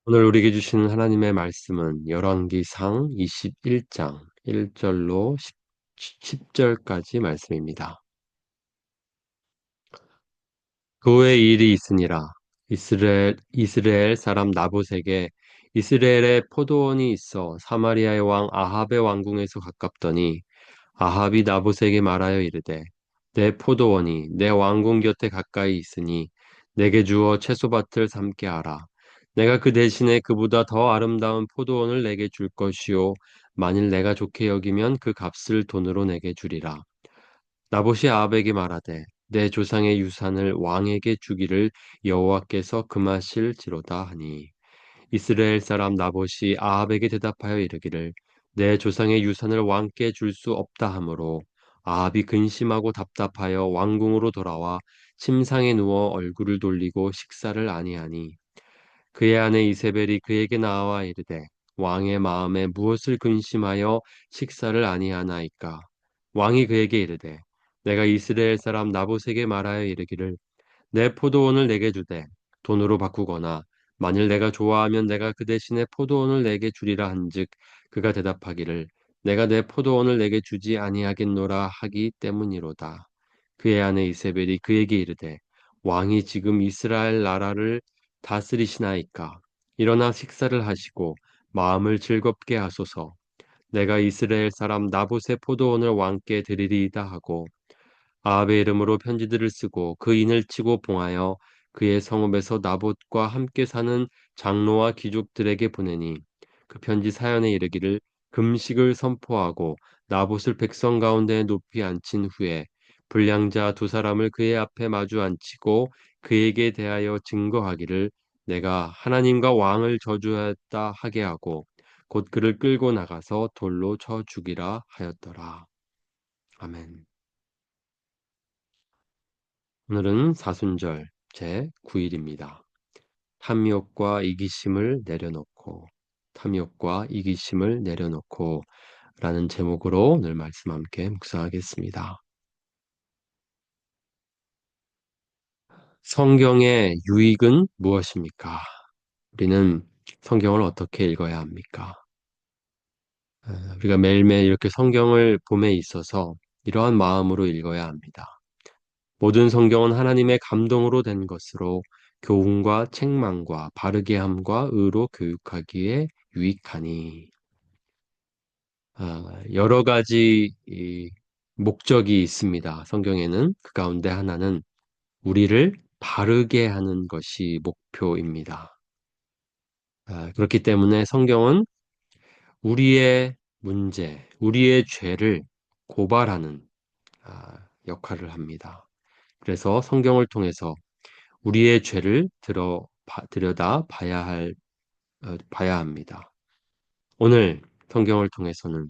오늘 우리에게 주시는 하나님의 말씀은 열왕기상 21장 1절로 10절까지 말씀입니다. 그 후에 이 일이 있으니라. 이스라엘 사람 나봇에게 이스라엘에 포도원이 있어 사마리아의 왕 아합의 왕궁에서 가깝더니 아합이 나봇에게 말하여 이르되 내 포도원이 내 왕궁 곁에 가까이 있으니 내게 주어 채소밭을 삼게 하라. 내가 그 대신에 그보다 더 아름다운 포도원을 내게 줄 것이요 만일 내가 좋게 여기면 그 값을 돈으로 내게 주리라. 나봇이 아합에게 말하되 내 조상의 유산을 왕에게 주기를 여호와께서 금하실지로다 하니 이스라엘 사람 나봇이 아합에게 대답하여 이르기를 내 조상의 유산을 왕께 줄 수 없다 하므로 아합이 근심하고 답답하여 왕궁으로 돌아와 침상에 누워 얼굴을 돌리고 식사를 아니하니 그의 아내 이세벨이 그에게 나와 이르되 왕의 마음에 무엇을 근심하여 식사를 아니하나이까 왕이 그에게 이르되 내가 이스라엘 사람 나봇에게 말하여 이르기를 내 포도원을 내게 주되 돈으로 바꾸거나 만일 내가 좋아하면 내가 그 대신에 포도원을 내게 주리라 한즉 그가 대답하기를 내가 내 포도원을 내게 주지 아니하겠노라 하기 때문이로다. 그의 아내 이세벨이 그에게 이르되 왕이 지금 이스라엘 나라를 다스리시나이까 일어나 식사를 하시고 마음을 즐겁게 하소서. 내가 이스라엘 사람 나봇의 포도원을 왕께 드리리이다 하고 아합의 이름으로 편지들을 쓰고 그 인을 치고 봉하여 그의 성읍에서 나봇과 함께 사는 장로와 귀족들에게 보내니 그 편지 사연에 이르기를 금식을 선포하고 나봇을 백성 가운데 높이 앉힌 후에 불량자 두 사람을 그의 앞에 마주 앉히고 그에게 대하여 증거하기를 내가 하나님과 왕을 저주하였다 하게 하고 곧 그를 끌고 나가서 돌로 쳐 죽이라 하였더라. 아멘. 오늘은 사순절 제 9일입니다. 탐욕과 이기심을 내려놓고 탐욕과 이기심을 내려놓고 라는 제목으로 오늘 말씀 함께 묵상하겠습니다. 성경의 유익은 무엇입니까? 우리는 성경을 어떻게 읽어야 합니까? 우리가 매일매일 이렇게 성경을 봄에 있어서 이러한 마음으로 읽어야 합니다. 모든 성경은 하나님의 감동으로 된 것으로 교훈과 책망과 바르게 함과 의로 교육하기에 유익하니 여러 가지 이 목적이 있습니다. 성경에는 그 가운데 하나는 우리를 바르게 하는 것이 목표입니다. 그렇기 때문에 성경은 우리의 문제, 우리의 죄를 고발하는 역할을 합니다. 그래서 성경을 통해서 우리의 죄를 들여다 봐야 합니다. 오늘 성경을 통해서는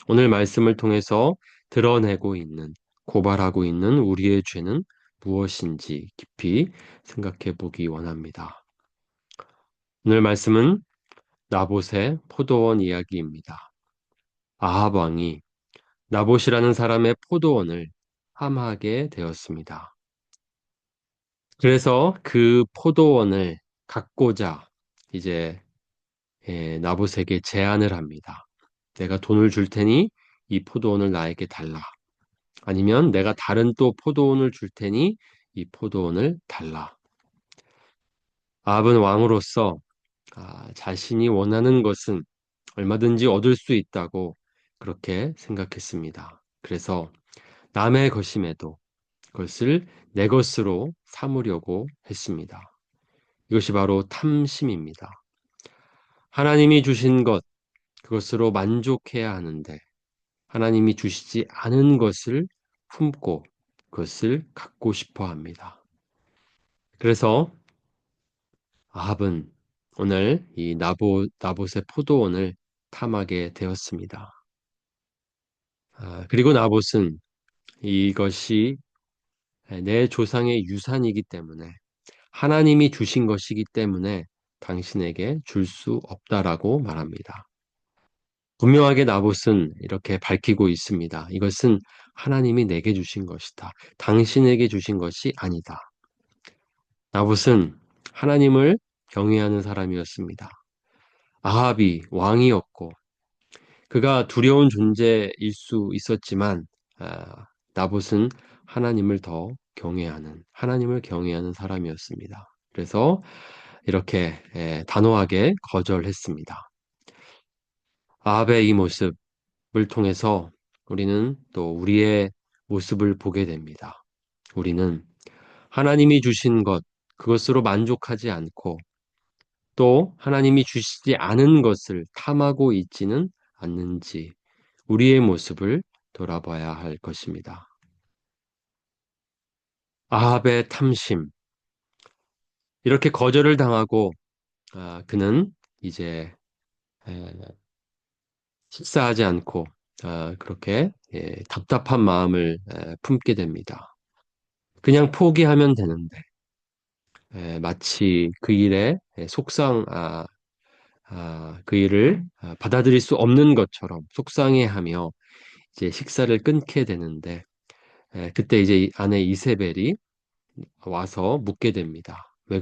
오늘 말씀을 통해서 드러내고 있는, 고발하고 있는 우리의 죄는 무엇인지 깊이 생각해 보기 원합니다. 오늘 말씀은 나봇의 포도원 이야기입니다. 아합 왕이 나봇이라는 사람의 포도원을 탐하게 되었습니다. 그래서 그 포도원을 갖고자 이제 나봇에게 제안을 합니다. 내가 돈을 줄 테니 이 포도원을 나에게 달라. 아니면 내가 다른 또 포도원을 줄 테니 이 포도원을 달라. 아합은 왕으로서 자신이 원하는 것은 얼마든지 얻을 수 있다고 그렇게 생각했습니다. 그래서 남의 것임에도 그것을 내 것으로 삼으려고 했습니다. 이것이 바로 탐심입니다. 하나님이 주신 것, 그것으로 만족해야 하는데 하나님이 주시지 않은 것을 품고 그것을 갖고 싶어 합니다. 그래서 아합은 오늘 이 나봇의 포도원을 탐하게 되었습니다. 그리고 나봇은 이것이 내 조상의 유산이기 때문에 하나님이 주신 것이기 때문에 당신에게 줄 수 없다라고 말합니다. 분명하게 나봇은 이렇게 밝히고 있습니다. 이것은 하나님이 내게 주신 것이다. 당신에게 주신 것이 아니다. 나봇은 하나님을 경외하는 사람이었습니다. 아합이 왕이었고 그가 두려운 존재일 수 있었지만 나봇은 하나님을 경외하는 사람이었습니다. 그래서 이렇게 단호하게 거절했습니다. 아합의 이 모습을 통해서 우리는 또 우리의 모습을 보게 됩니다. 우리는 하나님이 주신 것, 그것으로 만족하지 않고 또 하나님이 주시지 않은 것을 탐하고 있지는 않는지 우리의 모습을 돌아봐야 할 것입니다. 아합의 탐심. 이렇게 거절을 당하고 그는 이제 에, 식사하지 않고 그렇게 답답한 마음을 품게 됩니다. 그냥 포기하면 되는데 마치 그 일에 그 일을 받아들일 수 없는 것처럼 속상해하며 이제 식사를 끊게 되는데 그때 이제 아내 이세벨이 와서 묻게 됩니다. 왜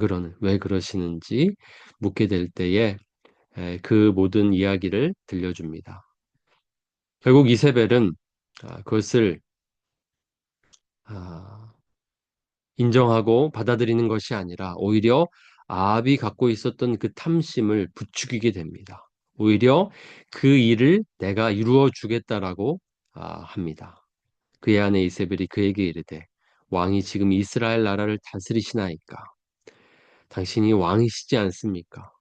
그러시는지 묻게 될 때에 그 모든 이야기를 들려줍니다. 결국 이세벨은 그것을 아, 인정하고 받아들이는 것이 아니라 오히려 아합이 갖고 있었던 그 탐심을 부추기게 됩니다. 오히려 그 일을 내가 이루어 주겠다라고 합니다. 그의 아내 이세벨이 그에게 이르되 왕이 지금 이스라엘 나라를 다스리시나이까? 당신이 왕이시지 않습니까?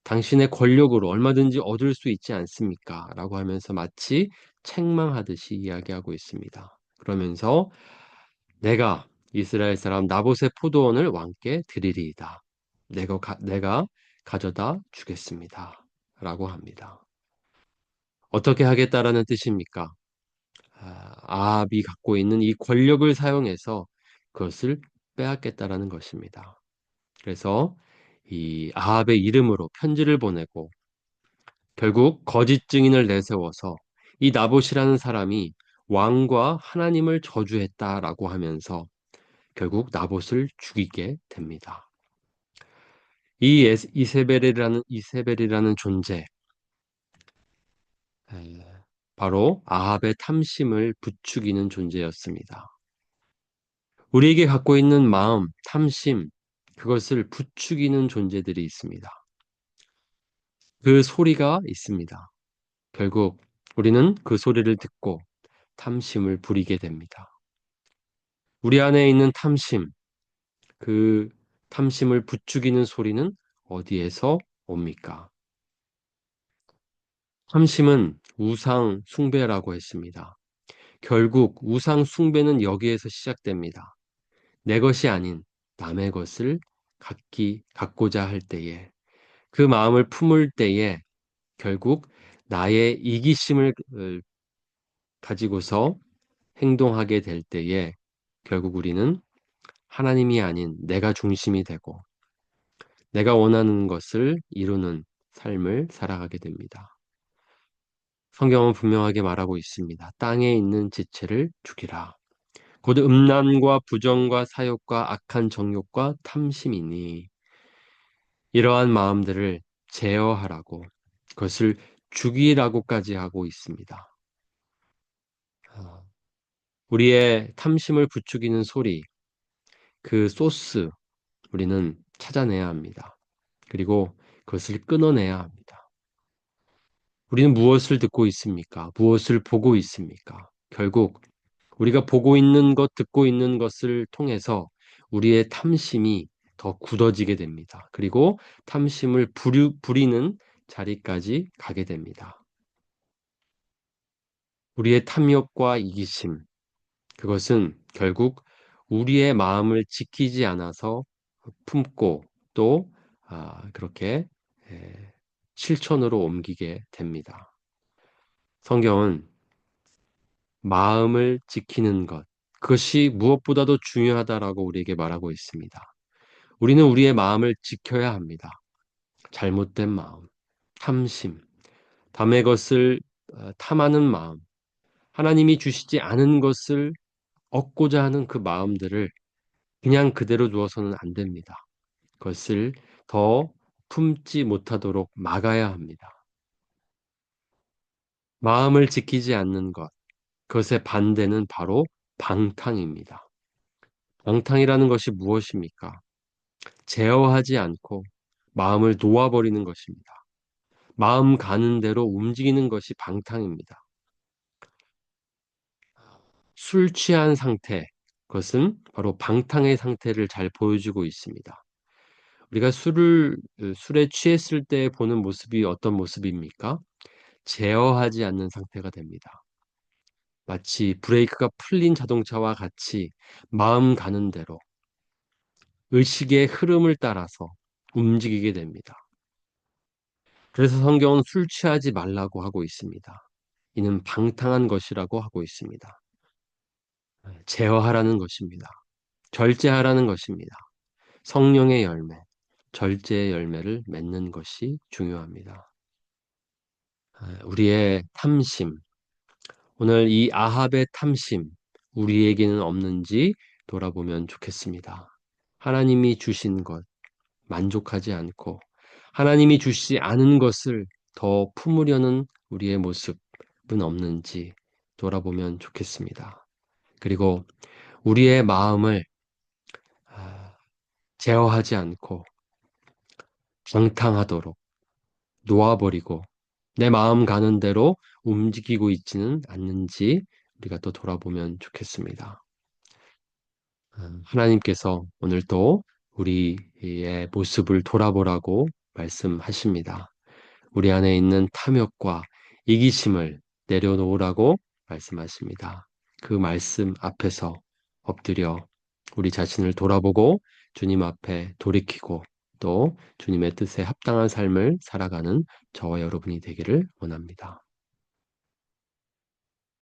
당신의 권력으로 얼마든지 얻을 수 있지 않습니까? 라고 하면서 마치 책망하듯이 이야기하고 있습니다. 그러면서 내가 이스라엘 사람 나봇의 포도원을 왕께 드리리이다. 내가 가져다 주겠습니다. 라고 합니다. 어떻게 하겠다라는 뜻입니까? 아합이 갖고 있는 이 권력을 사용해서 그것을 빼앗겠다라는 것입니다. 그래서 이 아합의 이름으로 편지를 보내고 결국 거짓 증인을 내세워서 이 나봇이라는 사람이 왕과 하나님을 저주했다라고 하면서 결국 나봇을 죽이게 됩니다. 이 이세벨이라는 존재, 에, 바로 아합의 탐심을 부추기는 존재였습니다. 우리에게 갖고 있는 마음, 탐심, 그것을 부추기는 존재들이 있습니다. 그 소리가 있습니다. 결국 우리는 그 소리를 듣고 탐심을 부리게 됩니다. 우리 안에 있는 탐심, 그 탐심을 부추기는 소리는 어디에서 옵니까? 탐심은 우상 숭배라고 했습니다. 결국 우상 숭배는 여기에서 시작됩니다. 내 것이 아닌 남의 것을 갖고자 할 때에, 그 마음을 품을 때에 결국 나의 이기심을 가지고서 행동하게 될 때에 결국 우리는 하나님이 아닌 내가 중심이 되고 내가 원하는 것을 이루는 삶을 살아가게 됩니다. 성경은 분명하게 말하고 있습니다. 땅에 있는 지체를 죽이라. 곧 음란과 부정과 사욕과 악한 정욕과 탐심이니 이러한 마음들을 제어하라고 그것을 죽이라고까지 하고 있습니다. 아, 우리의 탐심을 부추기는 소리, 그 소스 우리는 찾아내야 합니다. 그리고 그것을 끊어내야 합니다. 우리는 무엇을 듣고 있습니까? 무엇을 보고 있습니까? 결국 우리가 보고 있는 것, 듣고 있는 것을 통해서 우리의 탐심이 더 굳어지게 됩니다. 그리고 탐심을 부리는 자리까지 가게 됩니다. 우리의 탐욕과 이기심, 그것은 결국 우리의 마음을 지키지 않아서 품고 또 그렇게 에, 실천으로 옮기게 됩니다. 성경은 마음을 지키는 것, 그것이 무엇보다도 중요하다라고 우리에게 말하고 있습니다. 우리는 우리의 마음을 지켜야 합니다. 잘못된 마음, 탐심, 남의 것을 탐하는 마음, 하나님이 주시지 않은 것을 얻고자 하는 그 마음들을 그냥 그대로 두어서는 안 됩니다. 그것을 더 품지 못하도록 막아야 합니다. 마음을 지키지 않는 것, 그것의 반대는 바로 방탕입니다. 방탕이라는 것이 무엇입니까? 제어하지 않고 마음을 놓아버리는 것입니다. 마음 가는 대로 움직이는 것이 방탕입니다. 술 취한 상태, 그것은 바로 방탕의 상태를 잘 보여주고 있습니다. 우리가 술에 취했을 때 보는 모습이 어떤 모습입니까? 제어하지 않는 상태가 됩니다. 마치 브레이크가 풀린 자동차와 같이 마음 가는 대로 의식의 흐름을 따라서 움직이게 됩니다. 그래서 성경은 술 취하지 말라고 하고 있습니다. 이는 방탕한 것이라고 하고 있습니다. 제어하라는 것입니다. 절제하라는 것입니다. 성령의 열매, 절제의 열매를 맺는 것이 중요합니다. 우리의 탐심, 오늘 이 아합의 탐심, 우리에게는 없는지 돌아보면 좋겠습니다. 하나님이 주신 것, 만족하지 않고 하나님이 주시지 않은 것을 더 품으려는 우리의 모습은 없는지 돌아보면 좋겠습니다. 그리고 우리의 마음을 아, 제어하지 않고 방탕하도록 놓아버리고 내 마음 가는 대로 움직이고 있지는 않는지 우리가 또 돌아보면 좋겠습니다. 하나님께서 오늘 또 우리의 모습을 돌아보라고 말씀하십니다. 우리 안에 있는 탐욕과 이기심을 내려놓으라고 말씀하십니다. 그 말씀 앞에서 엎드려 우리 자신을 돌아보고 주님 앞에 돌이키고 또 주님의 뜻에 합당한 삶을 살아가는 저와 여러분이 되기를 원합니다.